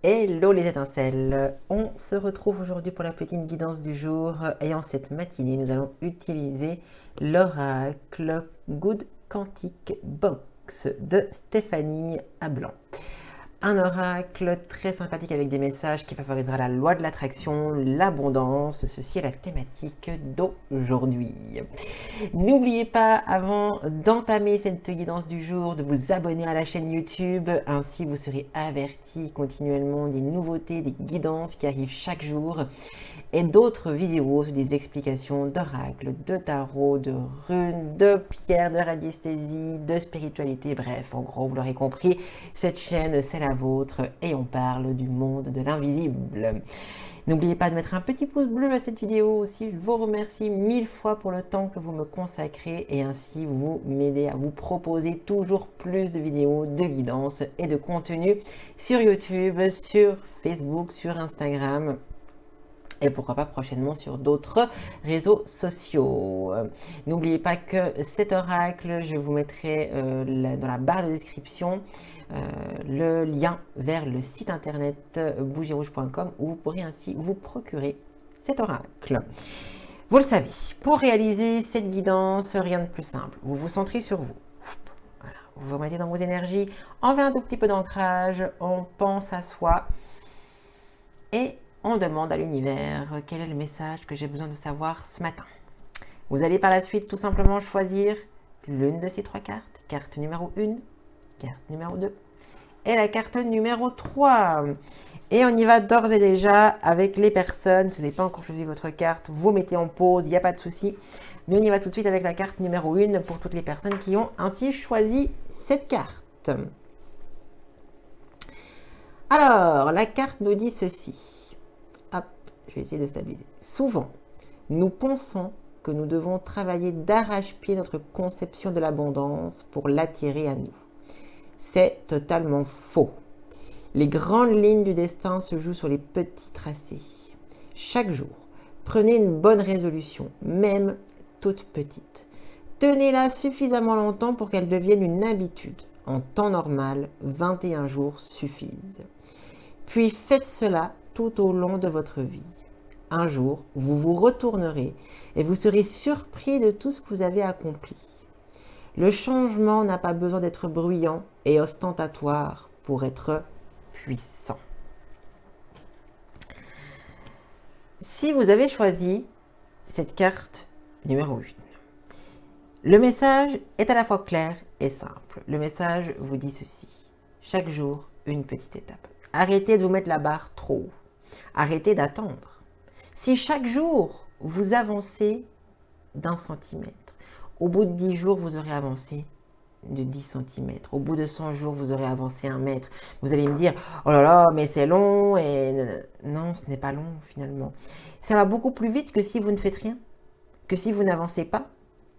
Hello les étincelles, on se retrouve aujourd'hui pour la petite guidance du jour et en cette matinée nous allons utiliser l'oracle Good Quantic Box de Stéphanie Ablan. Un oracle très sympathique avec des messages qui favorisera la loi de l'attraction, l'abondance. Ceci est la thématique d'aujourd'hui. N'oubliez pas, avant d'entamer cette guidance du jour, de vous abonner à la chaîne YouTube. Ainsi, vous serez averti continuellement des nouveautés, des guidances qui arrivent chaque jour et d'autres vidéos sur des explications d'oracles, de tarot, de runes, de pierres, de radiesthésie, de spiritualité. Bref, en gros, vous l'aurez compris, cette chaîne, c'est la vôtre et on parle du monde de l'invisible. N'oubliez pas de mettre un petit pouce bleu à cette vidéo aussi. Je vous remercie 1000 fois pour le temps que vous me consacrez et ainsi vous m'aidez à vous proposer toujours plus de vidéos, de guidance et de contenu sur YouTube, sur Facebook, sur Instagram. Et pourquoi pas prochainement sur d'autres réseaux sociaux. N'oubliez pas que cet oracle, je vous mettrai dans la barre de description le lien vers le site internet bougierouge.com où vous pourrez ainsi vous procurer cet oracle. Vous le savez, pour réaliser cette guidance, rien de plus simple. Vous vous centrez sur vous. Voilà, vous vous mettez dans vos énergies, on fait un tout petit peu d'ancrage, on pense à soi et on demande à l'univers quel est le message que j'ai besoin de savoir ce matin. Vous allez par la suite tout simplement choisir l'une de ces trois cartes. Carte numéro 1, carte numéro 2 et la carte numéro 3. Et on y va d'ores et déjà avec les personnes. Si vous n'avez pas encore choisi votre carte, vous mettez en pause, il n'y a pas de souci. Mais on y va tout de suite avec la carte numéro 1 pour toutes les personnes qui ont ainsi choisi cette carte. Alors, la carte nous dit ceci. Je vais essayer de stabiliser. Souvent, nous pensons que nous devons travailler d'arrache-pied notre conception de l'abondance pour l'attirer à nous. C'est totalement faux. Les grandes lignes du destin se jouent sur les petits tracés. Chaque jour, prenez une bonne résolution, même toute petite. Tenez-la suffisamment longtemps pour qu'elle devienne une habitude. En temps normal, 21 jours suffisent. Puis faites cela tout au long de votre vie. Un jour, vous vous retournerez et vous serez surpris de tout ce que vous avez accompli. Le changement n'a pas besoin d'être bruyant et ostentatoire pour être puissant. Si vous avez choisi cette carte numéro 1, le message est à la fois clair et simple. Le message vous dit ceci. Chaque jour, une petite étape. Arrêtez de vous mettre la barre trop haut. Arrêtez d'attendre. Si chaque jour, vous avancez d'1 centimètre, au bout de 10 jours, vous aurez avancé de 10 centimètres. Au bout de 100 jours, vous aurez avancé 1 mètre. Vous allez me dire, oh là là, mais c'est long. Et non, ce n'est pas long finalement. Ça va beaucoup plus vite que si vous ne faites rien, que si vous n'avancez pas.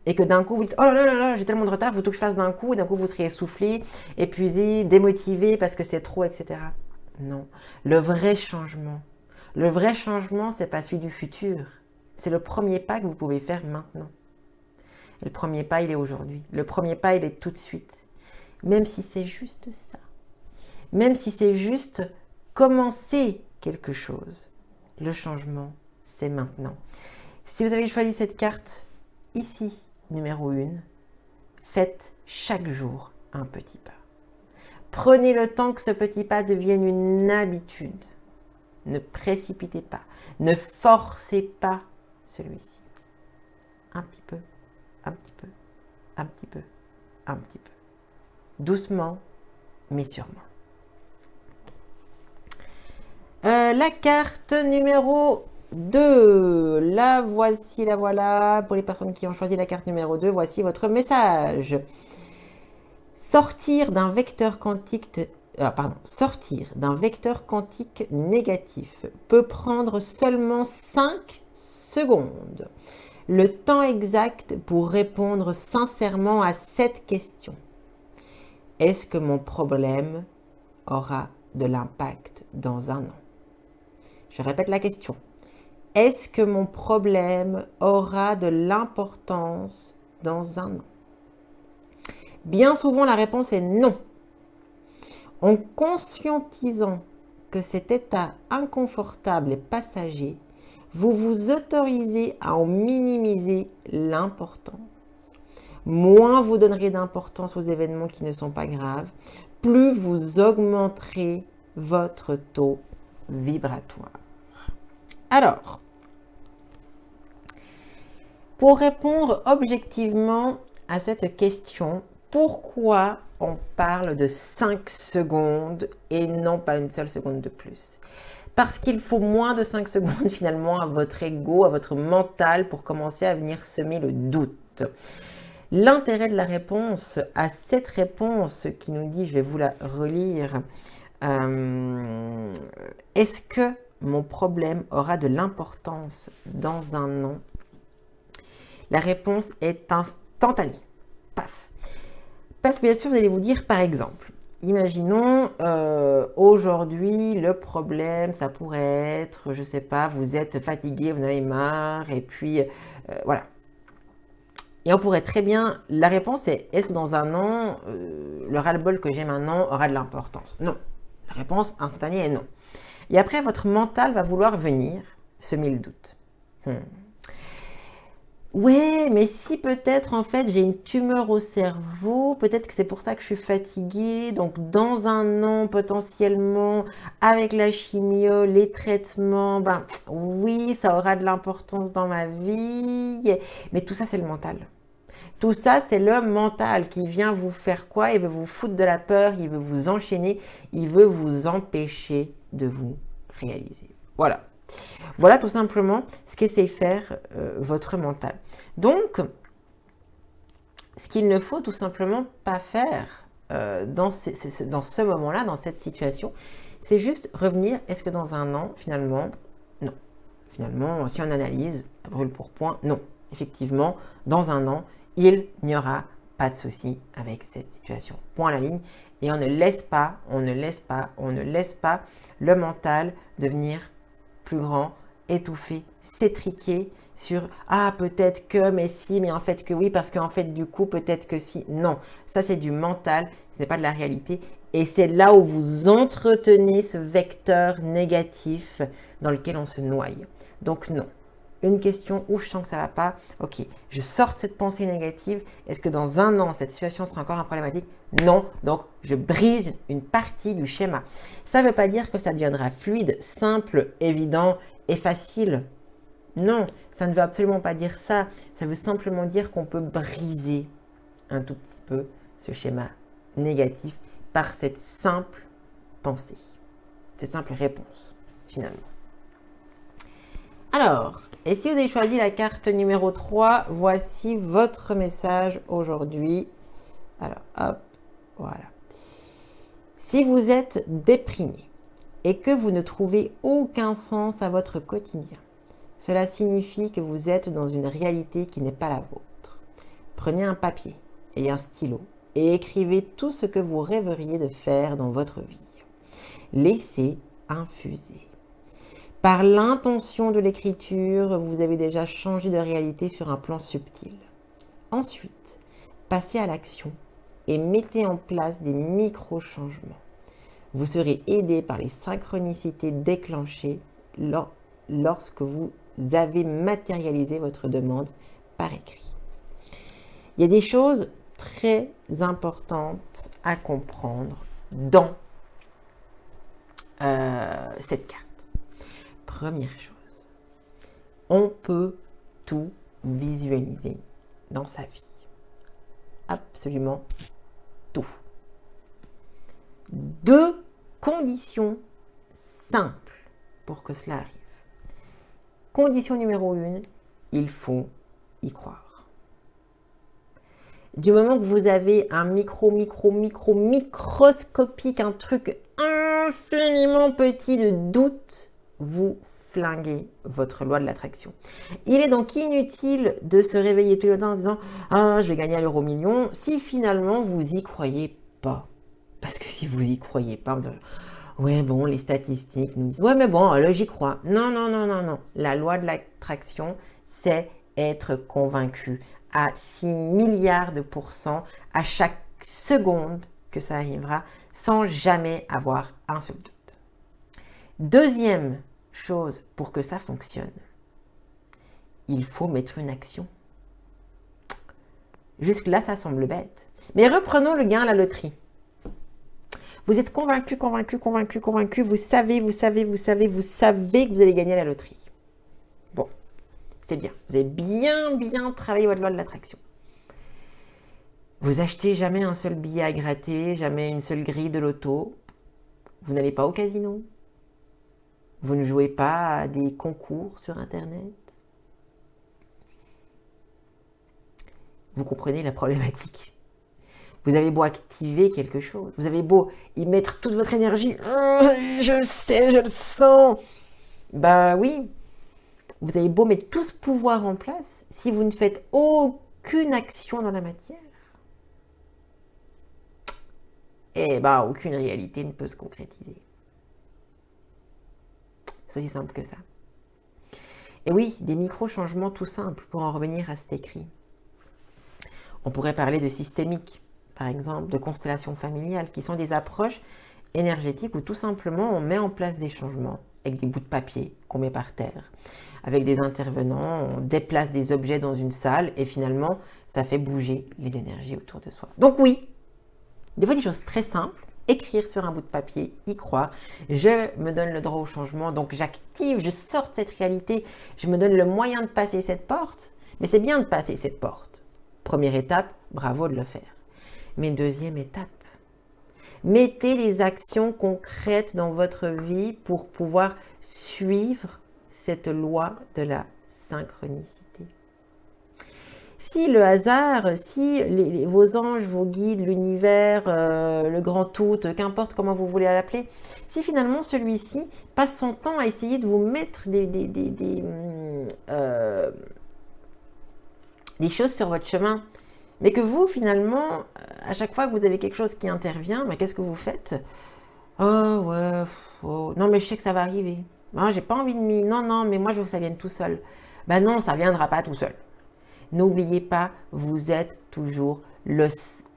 Et que d'un coup, vous dites, oh là là là là, j'ai tellement de retard, il faut tout que je fasse d'un coup. Et d'un coup, vous serez essoufflé, épuisé, démotivé parce que c'est trop, etc. Non, le vrai changement, c'est pas celui du futur. C'est le premier pas que vous pouvez faire maintenant. Et le premier pas, il est aujourd'hui. Le premier pas, il est tout de suite. Même si c'est juste ça. Même si c'est juste commencer quelque chose. Le changement, c'est maintenant. Si vous avez choisi cette carte, ici, numéro 1, faites chaque jour un petit pas. Prenez le temps que ce petit pas devienne une habitude. Ne précipitez pas. Ne forcez pas celui-ci. Un petit peu, un petit peu, un petit peu, un petit peu. Doucement, mais sûrement. La carte numéro 2. La voici, la voilà. Pour les personnes qui ont choisi la carte numéro 2, voici votre message. Sortir d'un vecteur quantique négatif peut prendre seulement 5 secondes. Le temps exact pour répondre sincèrement à cette question. Est-ce que mon problème aura de l'impact dans 1 an? Je répète la question. Est-ce que mon problème aura de l'importance dans 1 an? Bien souvent, la réponse est non. En conscientisant que cet état inconfortable et passager, vous vous autorisez à en minimiser l'importance. Moins vous donnerez d'importance aux événements qui ne sont pas graves, plus vous augmenterez votre taux vibratoire. Alors, pour répondre objectivement à cette question, pourquoi on parle de 5 secondes et non pas une seule seconde de plus? Parce qu'il faut moins de 5 secondes finalement à votre ego, à votre mental pour commencer à venir semer le doute. L'intérêt de la réponse à cette réponse qui nous dit, je vais vous la relire, est-ce que mon problème aura de l'importance dans un an? La réponse est instantanée. Paf. Parce que bien sûr, vous allez vous dire, par exemple, imaginons aujourd'hui, le problème, ça pourrait être, je ne sais pas, vous êtes fatigué, vous en avez marre, et puis voilà. Et on pourrait très bien, la réponse est, est-ce que dans un an, le ras-le-bol que j'ai maintenant aura de l'importance? Non. La réponse instantanée est non. Et après, votre mental va vouloir venir semer le doute. Ouais, mais si peut-être en fait j'ai une tumeur au cerveau, peut-être que c'est pour ça que je suis fatiguée. Donc dans un an potentiellement, avec la chimio, les traitements, ben oui, ça aura de l'importance dans ma vie. Mais tout ça c'est le mental. Tout ça c'est le mental qui vient vous faire quoi? Il veut vous foutre de la peur, il veut vous enchaîner, il veut vous empêcher de vous réaliser. Voilà. Voilà tout simplement ce qu'essaie de faire votre mental. Donc, ce qu'il ne faut tout simplement pas faire dans ce moment-là, dans cette situation, c'est juste revenir, est-ce que dans un an, finalement, non. Finalement, si on analyse, à brûle pour point, non. Effectivement, dans un an, il n'y aura pas de souci avec cette situation. Point à la ligne. Et on ne laisse pas le mental devenir plus grand, étouffé, s'étriquer sur « Ah, peut-être que, mais si, mais en fait que oui, parce qu'en fait, du coup, peut-être que si. » Non, ça c'est du mental, ce n'est pas de la réalité. Et c'est là où vous entretenez ce vecteur négatif dans lequel on se noie. Donc non. Une question où je sens que ça ne va pas, ok, je sors de cette pensée négative, est-ce que dans un an, cette situation sera encore problématique? Non, donc je brise une partie du schéma. Ça ne veut pas dire que ça deviendra fluide, simple, évident et facile. Non, ça ne veut absolument pas dire ça. Ça veut simplement dire qu'on peut briser un tout petit peu ce schéma négatif par cette simple pensée, cette simple réponse, finalement. Alors, et si vous avez choisi la carte numéro 3, voici votre message aujourd'hui. Alors, hop, voilà. Si vous êtes déprimé et que vous ne trouvez aucun sens à votre quotidien, cela signifie que vous êtes dans une réalité qui n'est pas la vôtre. Prenez un papier et un stylo et écrivez tout ce que vous rêveriez de faire dans votre vie. Laissez infuser. Par l'intention de l'écriture, vous avez déjà changé de réalité sur un plan subtil. Ensuite, passez à l'action et mettez en place des micro-changements. Vous serez aidé par les synchronicités déclenchées lorsque vous avez matérialisé votre demande par écrit. Il y a des choses très importantes à comprendre dans cette carte. Première chose, on peut tout visualiser dans sa vie. Absolument tout. 2 conditions simples pour que cela arrive. Condition numéro 1, il faut y croire. Du moment que vous avez un microscopique, un truc infiniment petit de doute, vous flinguez votre loi de l'attraction. Il est donc inutile de se réveiller tout le temps en disant « Ah, je vais gagner à l'euro million » si finalement vous y croyez pas. Parce que si vous y croyez pas, vous dites « Ouais, bon, les statistiques nous disent « Ouais, mais bon, là, j'y crois. » Non, non, non, non, non. La loi de l'attraction, c'est être convaincu à 6 milliards de pourcents à chaque seconde que ça arrivera sans jamais avoir un seul doute. Deuxième chose pour que ça fonctionne, il faut mettre une action. Jusque-là, ça semble bête. Mais reprenons le gain à la loterie. Vous êtes convaincu, vous savez que vous allez gagner à la loterie. Bon, c'est bien. Vous avez bien travaillé votre loi de l'attraction. Vous achetez jamais un seul billet à gratter, jamais une seule grille de loto. Vous n'allez pas au casino. Vous ne jouez pas à des concours sur Internet. Vous comprenez la problématique. Vous avez beau activer quelque chose, vous avez beau y mettre toute votre énergie, je le sais, je le sens. Bah oui, vous avez beau mettre tout ce pouvoir en place, si vous ne faites aucune action dans la matière, eh ben aucune réalité ne peut se concrétiser. C'est aussi simple que ça. Et oui, des micro-changements tout simples pour en revenir à cet écrit. On pourrait parler de systémique, par exemple, de constellations familiales, qui sont des approches énergétiques où tout simplement on met en place des changements avec des bouts de papier qu'on met par terre, avec des intervenants, on déplace des objets dans une salle et finalement ça fait bouger les énergies autour de soi. Donc oui, des fois des choses très simples, écrire sur un bout de papier, y croire, je me donne le droit au changement, donc j'active, je sors de cette réalité, je me donne le moyen de passer cette porte, mais c'est bien de passer cette porte. Première étape, bravo de le faire. Mais deuxième étape, mettez des actions concrètes dans votre vie pour pouvoir suivre cette loi de la synchronicité. Si le hasard, si vos anges, vos guides, l'univers, le grand tout, qu'importe comment vous voulez l'appeler, si finalement celui-ci passe son temps à essayer de vous mettre des choses sur votre chemin, mais que vous, finalement, à chaque fois que vous avez quelque chose qui intervient, qu'est-ce que vous faites? Oh ouais, oh, non mais je sais que ça va arriver. Ah, j'ai pas envie de m'y... Non, mais moi je veux que ça vienne tout seul. Ben non, ça viendra pas tout seul. N'oubliez pas, vous êtes toujours le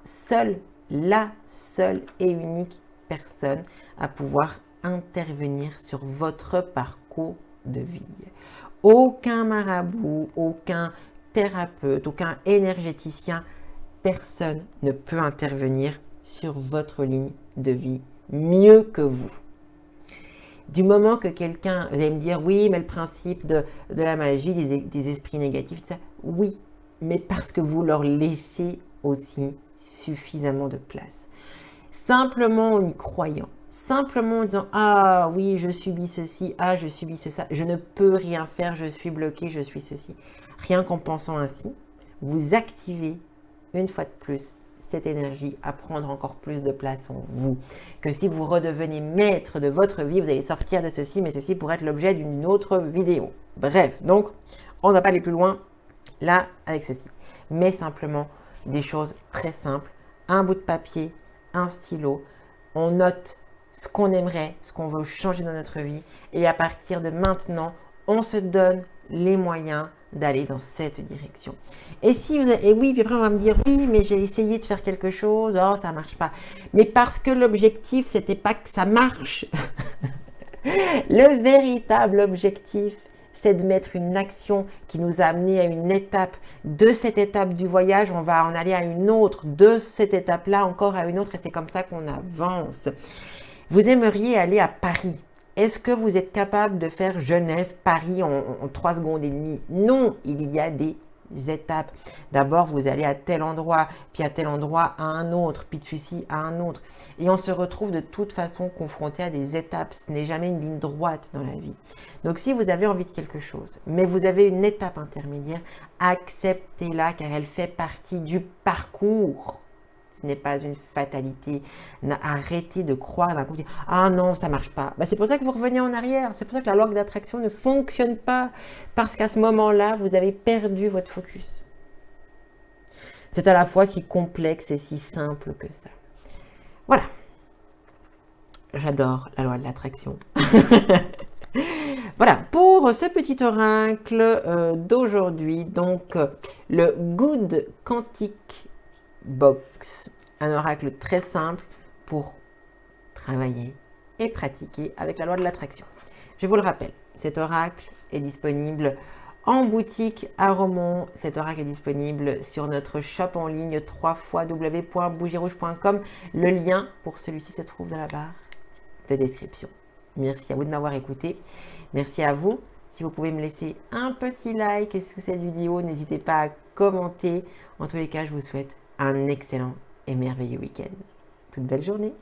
seul, la seule et unique personne à pouvoir intervenir sur votre parcours de vie. Aucun marabout, aucun thérapeute, aucun énergéticien, personne ne peut intervenir sur votre ligne de vie mieux que vous. Du moment que quelqu'un, vous allez me dire, oui, mais le principe de la magie, des esprits négatifs, ça, oui, mais parce que vous leur laissez aussi suffisamment de place. Simplement en y croyant, simplement en disant, ah oui, je subis ceci, ah je subis ça, je ne peux rien faire, je suis bloqué, je suis ceci. Rien qu'en pensant ainsi, vous activez une fois de plus cette énergie à prendre encore plus de place en vous. Que si vous redevenez maître de votre vie, vous allez sortir de ceci, mais ceci pourrait être l'objet d'une autre vidéo. Bref, donc, on ne va pas aller plus loin là avec ceci. Mais simplement des choses très simples. Un bout de papier, un stylo. On note ce qu'on aimerait, ce qu'on veut changer dans notre vie. Et à partir de maintenant, on se donne les moyens d'aller dans cette direction. Et si vous et oui, puis après on va me dire oui, mais j'ai essayé de faire quelque chose, oh ça marche pas. Mais parce que l'objectif c'était pas que ça marche. Le véritable objectif, c'est de mettre une action qui nous a amené à une étape. De cette étape du voyage, on va en aller à une autre. De cette étape-là, encore à une autre. Et c'est comme ça qu'on avance. Vous aimeriez aller à Paris. Est-ce que vous êtes capable de faire Genève-Paris en 3 secondes et demie? Non, il y a des étapes. D'abord, vous allez à tel endroit, puis à tel endroit à un autre, puis de celui-ci à un autre. Et on se retrouve de toute façon confronté à des étapes. Ce n'est jamais une ligne droite dans la vie. Donc, si vous avez envie de quelque chose, mais vous avez une étape intermédiaire, acceptez-la car elle fait partie du parcours. Ce n'est pas une fatalité. Arrêtez de croire d'un coup, ah non, ça ne marche pas. C'est pour ça que vous revenez en arrière. C'est pour ça que la loi d'attraction ne fonctionne pas. Parce qu'à ce moment-là, vous avez perdu votre focus. C'est à la fois si complexe et si simple que ça. Voilà. J'adore la loi de l'attraction. Voilà, pour ce petit oracle d'aujourd'hui, donc le Good Quantique Box, un oracle très simple pour travailler et pratiquer avec la loi de l'attraction. Je vous le rappelle, cet oracle est disponible en boutique à Romont. Cet oracle est disponible sur notre shop en ligne www.bougierouge.com. Le lien pour celui-ci se trouve dans la barre de description. Merci à vous de m'avoir écouté. Merci à vous. Si vous pouvez me laisser un petit like sous cette vidéo, n'hésitez pas à commenter. En tous les cas, je vous souhaite un excellent et merveilleux week-end. Toute belle journée.